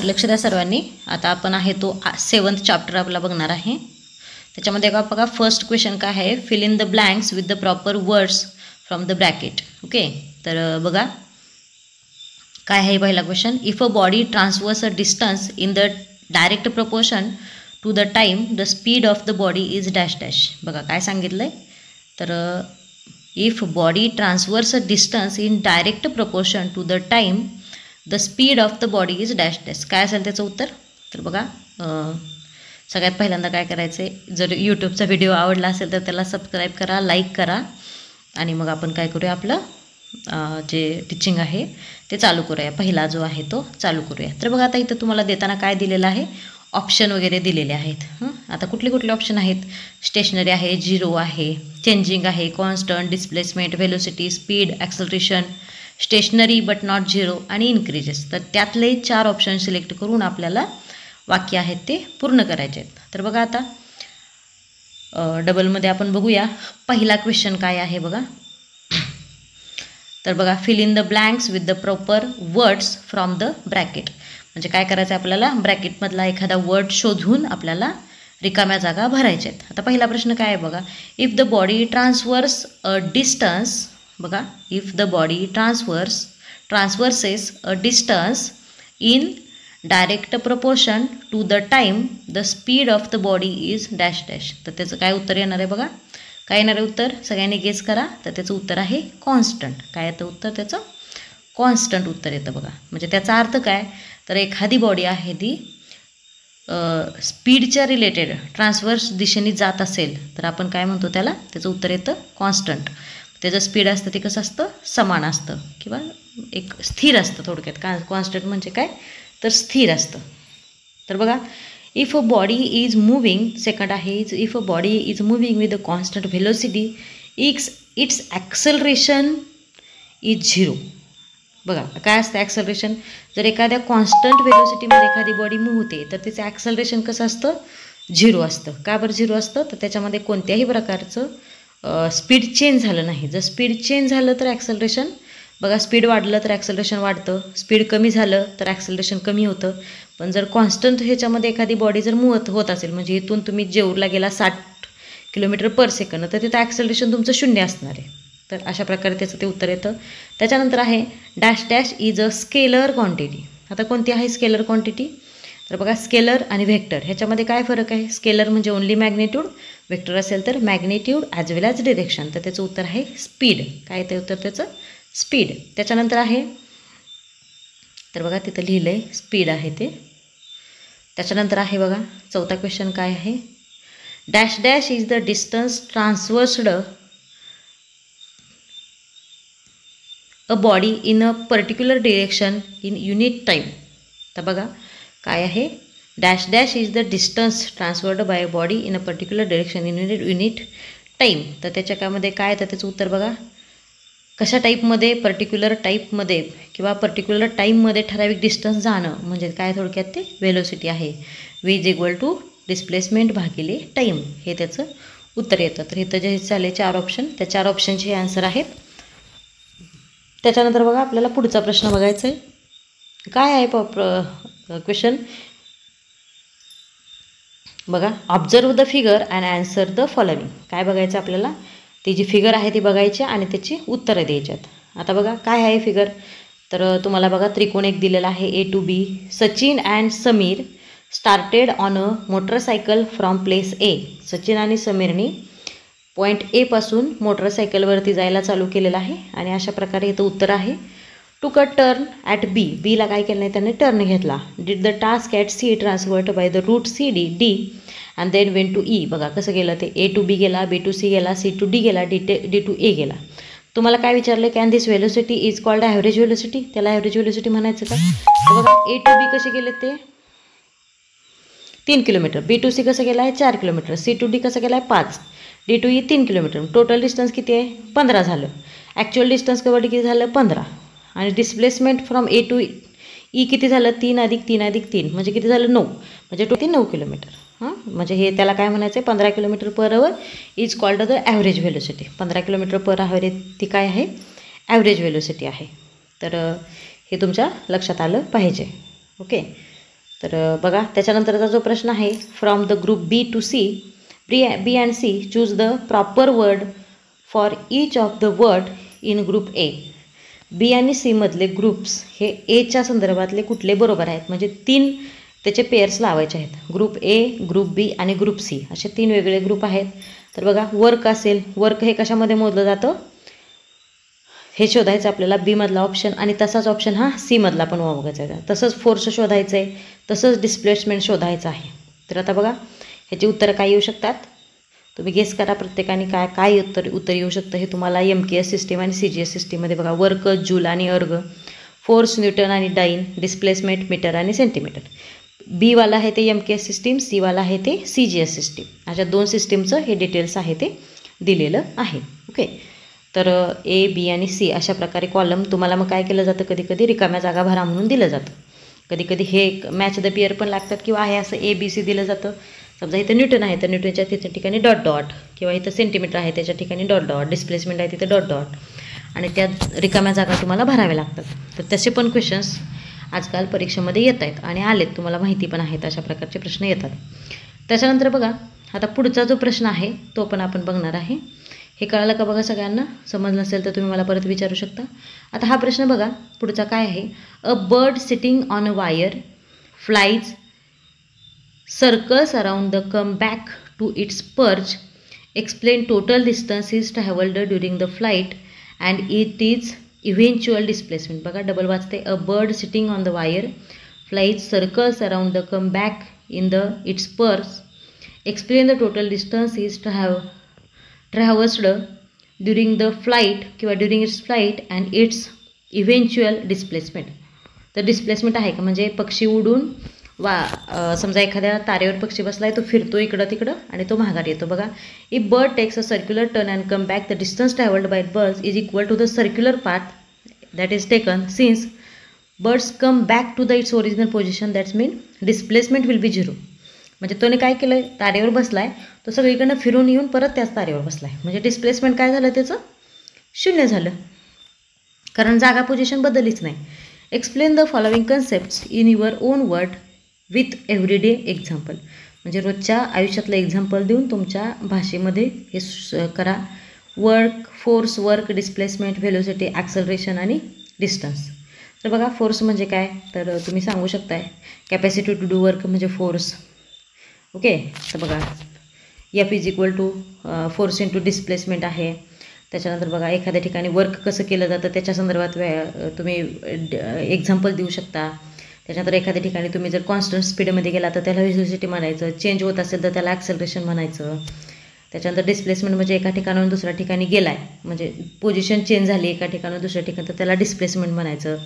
लक्ष द्या सर्वांनी. आता आपण आहे तो 7th चॅप्टर आपला बघणार आहे. त्याच्यामध्ये बघा फर्स्ट क्वेश्चन काय आहे, fill in the blanks with the proper words from the bracket. Okay, तर बघा काय आहे पहिला question. If a body transverse a distance in the direct proportion to the time the speed of the body is dash dash. बघा काय सांगितलं आहे, तर if body transverse a distance in direct proportion to the time the speed of the body is dash dash. काय असेल त्याचं उत्तर. तर बघा सगळ्यात पहिल्यांदा काय करायचं आहे, जर यूट्यूबचा व्हिडिओ आवडला असेल तर त्याला सबस्क्राईब करा, लाईक करा आणि मग आपण काय करूया, आपलं जे टीचिंग आहे ते चालू करूया. पहिला जो आहे तो चालू करूया. तर बघा आता इथं तुम्हाला देताना काय दिलेलं आहे, ऑप्शन वगैरे दिलेले आहेत. आता कुठले कुठले ऑप्शन आहेत, स्टेशनरी आहे, झिरो आहे, चेंजिंग आहे, constant, displacement, velocity, speed, acceleration, stationary but not zero आणि इन्क्रीजेस. तर त्यातले 4 ऑप्शन सिलेक्ट करून आपल्याला वाक्य आहेत ते पूर्ण करायचे आहेत. तर बघा आता डबलमध्ये आपण बघूया पहिला क्वेश्चन काय आहे बघा. तर बघा fill in the blanks with the proper words from the bracket. म्हणजे काय करायचं आहे, आपल्याला ब्रॅकेटमधला एखादा वर्ड शोधून आपल्याला रिकाम्या जागा भरायच्या आहेत. आता पहिला प्रश्न काय आहे बघा, if the body transverse a distance. बघा if the body transverses a distance in direct proportion to the time the speed of the body is dash dash. तर त्याचं काय उत्तर येणार आहे बघा. काय येणार आहे उत्तर, सगळ्यांनी गेस करा. तर त्याचं उत्तर आहे कॉन्स्टंट. काय येतं उत्तर त्याचं, कॉन्स्टंट उत्तर येतं बघा. म्हणजे त्याचा अर्थ काय, तर एखादी बॉडी आहे ती स्पीडच्या रिलेटेड ट्रान्सवर्स दिशेने जात असेल तर आपण काय म्हणतो त्याला, त्याचं उत्तर येतं कॉन्स्टंट. त्याचं स्पीड असतं ते कसं असतं, समान असतं किंवा एक स्थिर असतं. थोडक्यात कॉन्स्टंट म्हणजे काय, तर स्थिर असतं. तर बघा if a body is moving, second आहे if a body is moving with a constant velocity its acceleration is zero. बघा काय असतं ॲक्सलरेशन, जर एखाद्या कॉन्स्टंट व्हेलोसिटीमध्ये एखादी बॉडी मूव्ह होते तर तिचं ॲक्सलरेशन कसं असतं, झिरो असतं. का बरं झिरो असतं, तर त्याच्यामध्ये कोणत्याही प्रकारचं स्पीड चेंज झालं नाही. जर स्पीड चेंज झालं तर ॲक्सलरेशन, बघा स्पीड वाढलं तर ॲक्सलरेशन वाढतं, स्पीड कमी झालं तर ॲक्सलरेशन कमी होतं. पण जर कॉन्स्टंट ह्याच्यामध्ये एखादी बॉडी जर मूव्ह होत असेल, म्हणजे इथून तुम्ही जेऊरला गेला 60 किलोमीटर पर सेकंड, तर तिथं ॲक्सलरेशन तुमचं 0 असणार आहे. तर अशा प्रकारे त्याचं ते उत्तर येतं. त्याच्यानंतर आहे dash dash is a scalar quantity. आता कोणती आहे स्केलर क्वांटिटी, तर बघा स्केलर आणि व्हेक्टर ह्याच्यामध्ये काय फरक आहे. स्केलर म्हणजे ओन्ली मॅग्नेट्यूड, व्हेक्टर असेल तर मॅग्नेट्यूड ॲज वेल ॲज डिरेक्शन. तर त्याचं उत्तर आहे स्पीड. काय येतं उत्तर त्याचं, स्पीड. त्याच्यानंतर आहे, तर बघा तिथं लिहिलं आहे स्पीड आहे ते. त्याच्यानंतर आहे बघा चौथा क्वेश्चन काय आहे, dash dash is the distance transversed a body in a particular direction in unit time. तर बघा काय आहे, dash dash is the distance transferred by a body in a particular direction in unit time. तर त्याच्यामध्ये काय येतं त्याचं उत्तर बघा, कशा टाईपमध्ये, पर्टिक्युलर टाईपमध्ये किंवा पर्टिक्युलर टाईममध्ये ठराविक डिस्टन्स जाणं म्हणजे काय, थोडक्यात ते व्हेलोसिटी आहे. v is equal to displacement भागिले टाईम, हे त्याचं उत्तर येतं. तर इथं जे झाले 4 ऑप्शन, त्या 4 ऑप्शनचे आन्सर आहेत. त्याच्यानंतर बघा आपल्याला पुढचा प्रश्न बघायचा आहे. काय आहे क्वेश्चन, बघा observe the figure and answer the following. काय बघायचं आपल्याला, ती जी फिगर आहे ती बघायची आणि त्याची उत्तरं द्यायच्यात. आता बघा काय आहे फिगर, तर तुम्हाला बघा त्रिकोण एक दिलेला आहे A to B. Sachin and Sameer started on a motorcycle from place A. Sachin आणि समीरनी पॉईंट A पासून मोटरसायकलवरती जायला चालू केलेलं आहे आणि अशा प्रकारे इथं उत्तर आहे. टूक अ टर्न ॲट B. बीला काय केलं नाही, त्यांनी टर्न घेतला. Did the task at C transverse by the route CD and then went to E. बघा कसं गेलं ते, A to B गेला, B to C गेला, C to D गेला, D to A गेला. तुम्हाला काय विचारलं, can this velocity is called average velocity. त्याला ॲव्हरेज व्हेलोसिटी म्हणायचं का. तर बघा A to B कसे गेले ते 3 किलोमीटर, B to C कसं गेला आहे 4 किलोमीटर, C to D कसं गेला आहे 5, D to E 3 kilometre. Total distance किती आहे 15 झालं. ॲक्च्युअल डिस्टन्स कवर किती झालं 15. आणि displacement from A to E किती झालं 3 अधिक 3 अधिक 3 म्हणजे किती झालं 9, म्हणजे टोटल 9 किलोमीटर. म्हणजे हे त्याला काय म्हणायचं आहे, 15 kilometre per hour is called the average velocity. 15 kilometre per hour ती काय आहे, ॲव्हरेज व्हेलोसिटी आहे. तर हे तुमच्या लक्षात आलं पाहिजे. ओके, तर बघा त्याच्यानंतरचा जो प्रश्न आहे, from the group B to C, B and C choose the proper word for each of the word in group A. B आणि सी मधले ग्रुप्स हे एच्या संदर्भातले कुठले बरोबर आहेत, म्हणजे 3 त्याचे पेअर्स लावायचे आहेत. ग्रुप ए, ग्रुप बी आणि ग्रुप सी असे 3 वेगळे ग्रुप आहेत. तर बघा वर्क असेल, वर्क हे कशामध्ये मोजलं जातं हे शोधायचं आपल्याला, बी मधला ऑप्शन, आणि तसाच ऑप्शन हा सी मधला पण बघायचा आहे. तसंच फोर्स शोधायचं आहे, तसंच डिस्प्लेसमेंट शोधायचं आहे. तर आता बघा ह्याची उत्तरं काय येऊ शकतात, तुम्ही गेस करा प्रत्येकाने काय उत्तर येऊ शकतं. हे तुम्हाला MKS सिस्टीम आणि CGS सिस्टीममध्ये बघा, वर्क जूल आणि अर्ग, फोर्स न्यूटन आणि डाईन, डिस्प्लेसमेंट मीटर आणि सेंटीमीटर. बी वाला आहे ते MKS सिस्टीम, सी वाला आहे ते CGS सिस्टीम. अशा 2 सिस्टीमचं हे डिटेल्स आहे ते दिलेलं आहे. ओके, तर ए, बी आणि सी अशा प्रकारे कॉलम तुम्हाला मग काय केलं जातं, कधी कधी रिकाम्या जागा भरा म्हणून दिलं जातं. कधी कधी हे मॅच द पेअर पण लागतात, किंवा आहे असं ABC दिलं जातं. समजा इथं न्यूटन आहे तर न्यूटनच्या तिथे ठिकाणी डॉट डॉट, किंवा इथं सेंटीमीटर आहे त्याच्या ठिकाणी डॉट डॉट, डिस्प्लेसमेंट आहे तिथे डॉट डॉट, आणि त्या रिकाम्या जागा तुम्हाला भराव्या लागतात. तर तसे पण क्वेश्चन्स आजकाल परीक्षेमध्ये येत आहेत आणि आलेत, तुम्हाला माहिती पण आहेत, अशा प्रकारचे प्रश्न येतात. त्याच्यानंतर बघा आता पुढचा जो प्रश्न आहे तो पण आपण बघणार आहे. हे कळालं का बघा सगळ्यांना? समजलं नसेल तर तुम्ही मला परत विचारू शकता. आता हा प्रश्न बघा पुढचा काय आहे, a bird sitting on a wire flies circles around the come back to its perch, explain total distance is travelled during the flight and it is eventual displacement. बघा डबल वाचते, a bird sitting on the wire flies circles around the come back in the its perch, explain the total distance is travelled during the flight किंवा during its flight and its eventual displacement. तर displacement आहे का, म्हणजे पक्षी उडून समजा एखाद्या तारेवर पक्षी बसला आहे, तो फिरतो इकडं तिकडं आणि तो माघार येतो. बघा, if bird takes a circular turn and come back, the distance travelled by birds is equal to the circular path that is taken since birds come back to the its original position, that's mean displacement will be 0. म्हणजे तोने काय केलं, तारेवर बसला आहे, तो सगळीकडनं फिरून येऊन परत त्याच तारेवर बसला आहे, म्हणजे डिस्प्लेसमेंट काय झालं त्याचं 0 झालं, कारण जागा पोझिशन बदललीच नाही. Explain the following concepts in your own word with everyday example. म्हणजे रोजच्या आयुष्यातलं एक्झाम्पल देऊन तुमच्या भाषेमध्ये हे करा. Work, force, work, displacement, velocity, acceleration आणि डिस्टन्स. तर बघा फोर्स म्हणजे काय, तर तुम्ही सांगू शकताय कॅपॅसिटी टू डू वर्क म्हणजे फोर्स. ओके, तर बघा F is equal to force into displacement आहे. त्याच्यानंतर बघा एखाद्या ठिकाणी वर्क कसं केलं जातं त्याच्या संदर्भात तुम्ही एक्झाम्पल देऊ शकता. त्याच्यानंतर एखाद्या ठिकाणी तुम्ही जर कॉन्स्टंट स्पीडमध्ये गेला तर त्याला व्हेलोसिटी म्हणायचं, चेंज होत असेल तर त्याला ॲक्सेलरेशन म्हणायचं. त्याच्यानंतर डिस्प्लेसमेंट म्हणजे एका ठिकाणाहून दुसऱ्या ठिकाणी गेला आहे, म्हणजे पोझिशन चेंज झाली एका ठिकाणाहून दुसऱ्या ठिकाणी, तर त्याला डिस्प्लेसमेंट म्हणायचं.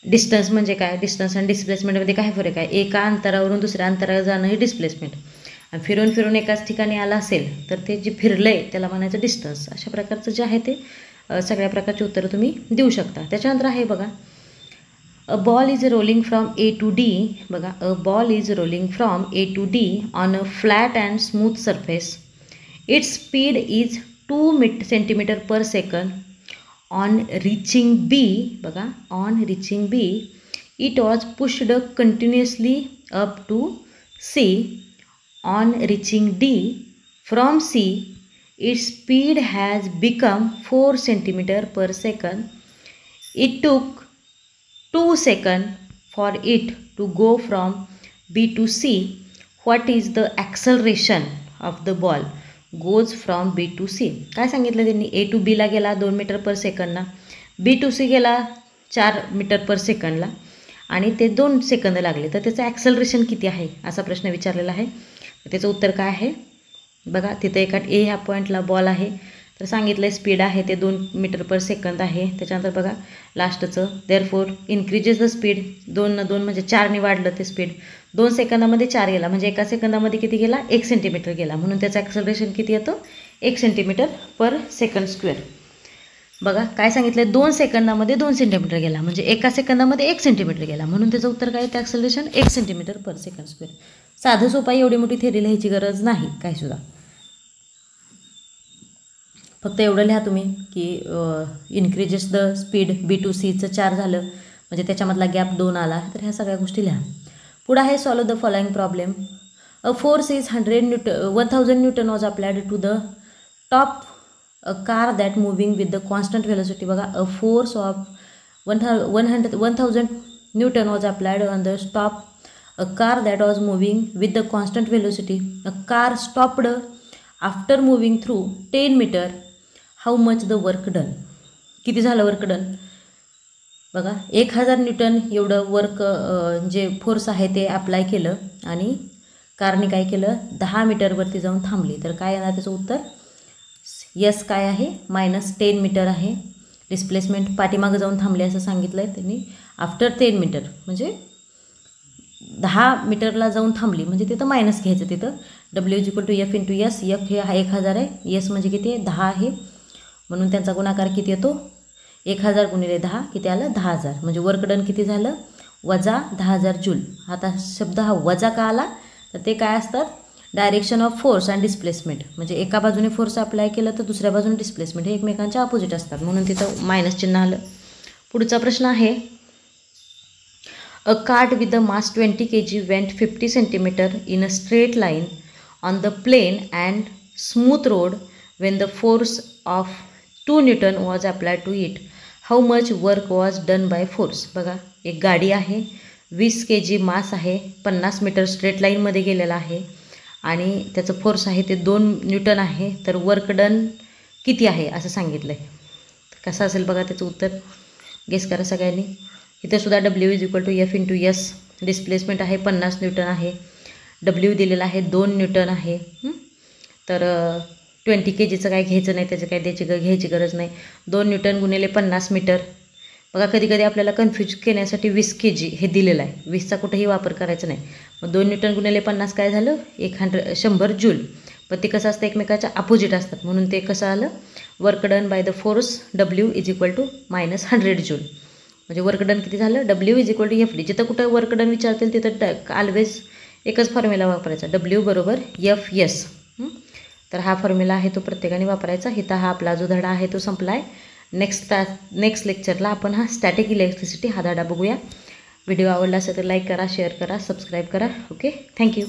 डिस्टन्स म्हणजे काय, डिस्टन्स आणि डिस्प्लेसमेंटमध्ये काय फरक आहे, एका अंतरावरून दुसऱ्या अंतरावर जाणं हे डिस्प्लेसमेंट, आणि फिरून फिरून एकाच ठिकाणी आला असेल तर ते जे फिरलं आहे त्याला म्हणायचं डिस्टन्स. अशा प्रकारचं जे आहे ते सगळ्या प्रकारची उत्तरं तुम्ही देऊ शकता. त्याच्यानंतर आहे बघा, a ball is rolling from A to D. बघा, a ball is rolling from A to D on a flat and smooth surface. Its speed is 2 centimeter per second. On reaching B, बघा, on reaching B, it was pushed continuously up to C. On reaching D, from C, its speed has become 4 centimeter per second. It took 2 seconds for it to go from B to C. What is the acceleration of the ball goes from B to C? काय सांगितलं त्यांनी, A to B ला गेला 2 metre per सेकंडला, B to C गेला 4 metre per सेकंडला, आणि ते 2 second लागले, तर त्याचं ॲक्सेलरेशन किती आहे असा प्रश्न विचारलेला आहे. त्याचं उत्तर काय आहे बघा, तिथं एका A ह्या पॉईंटला बॉल आहे, तर सांगितलं स्पीड आहे ते 2 मीटर पर सेकंद आहे. त्याच्यानंतर बघा लास्टचं, देअरफोर इन्क्रीजेस द स्पीड, 2 म्हणजे 4ने वाढलं ते स्पीड, 2 सेकंदामध्ये 4 गेला, म्हणजे एका सेकंदामध्ये किती गेला, 1 सेंटीमीटर गेला, म्हणून त्याचं ॲक्सेलरेशन किती येतं, 1 सेंटीमीटर पर सेकंड स्क्वेअर. बघा काय सांगितलं, 2 सेकंदामध्ये 2 सेंटीमीटर गेला, म्हणजे एका सेकंदामध्ये 1 सेंटीमीटर गेला, म्हणून त्याचं उत्तर काय येतं, ॲक्सेलरेशन 1 सेंटीमीटर पर सेकंड स्क्वेअर. साधं सोपा, एवढी मोठी थेरी लिहायची गरज नाही काय सुद्धा, फक्त एवढं लिहा तुम्ही की increases the speed B to Cचं 4 झालं, म्हणजे त्याच्यामधला गॅप 2 आला, तर ह्या सगळ्या गोष्टी लिहा. पुढे आहे solve the following problem. A force is 1000 newton was applied to the top a car that moving with the constant velocity. बघा, a force of 1000 newton was applied on the top a car that was moving with the constant velocity. A car stopped after moving through 10 metre. How much the work done. किती झालं work done. बघा, 1000 Newton एवढं work जे force आहे ते apply केलं आणि कारने काय केलं, 10 मीटरवरती जाऊन थांबली. तर काय येणार त्याचं उत्तर. यस काय आहे, -10 मीटर आहे. डिस्प्लेसमेंट पाठीमागं जाऊन थांबले असं सांगितलं आहे त्यांनी. आफ्टर 10 मीटर म्हणजे 10 मीटरला जाऊन थांबली म्हणजे तिथं मायनस घ्यायचं. तिथं W=F × S. F हे 1000 आहे. S म्हणजे किती आहे, 10 आहे. म्हणून त्यांचा गुणाकार किती येतो, 1000 × 10 किती आलं, 10,000. म्हणजे वर्क डन किती झालं, -10,000 जूल. आता शब्द हा वजा का आला, तर ते काय असतात, direction of force and displacement. म्हणजे एका बाजूने फोर्स अप्लाय केलं तर दुसऱ्या बाजूने डिस्प्लेसमेंट, हे एकमेकांच्या अपोजिट असतात म्हणून तिथं मायनस चिन्ह आलं. पुढचा प्रश्न आहे, a cart with the mass 20 kg went 50 centimetre in a straight line on the plane and smooth road when the force of 2 newton was applied to it. How much work was done by force. बघा, एक गाडी आहे, 20 kg मास आहे, 50 metre straight लाईनमध्ये गेलेला आहे आणि त्याचं फोर्स आहे ते 2 न्यूटन आहे. तर वर्क डन किती आहे असं सांगितलं आहे. कसं असेल बघा त्याचं उत्तर, गेस करा सगळ्यांनी. इथे सुद्धा W=F × S. डिस्प्लेसमेंट आहे 50 न्यूटन आहे. W दिलेला आहे 2 न्यूटन आहे. तर 20 kgचं काय घ्यायचं नाही, त्याचं काय घ्यायची गरज नाही. 2 न्यूटन गुणिले 50 मीटर. बघा, कधी कधी आपल्याला कन्फ्यूज करण्यासाठी 20 kg हे दिलेलं आहे, 20चा कुठेही वापर करायचा नाही. मग 2 न्यूटन गुणिले 50 काय झालं, 100 जूल. पण ते कसं असतं, एकमेकाच्या अपोजिट असतात म्हणून ते कसं आलं, work done by the force W=-100 joule. म्हणजे वर्क डन किती झालं, W=FD. जिथं कुठं वर्क डन विचारतील तिथं ऑलवेज एकच फॉर्म्युला वापरायचा, W=FS. तर हा फॉर्म्युला आहे तो प्रत्येकाने वापरायचा. इथं हा आपला जो धडा आहे तो संपला आहे. नेक्स्ट लेक्चरला आपण हा स्टॅटिक इलेक्ट्रिसिटी हा धडा बघूया. व्हिडिओ आवडला असेल तर लाईक करा, शेअर करा, सबस्क्राईब करा. Okay, thank you.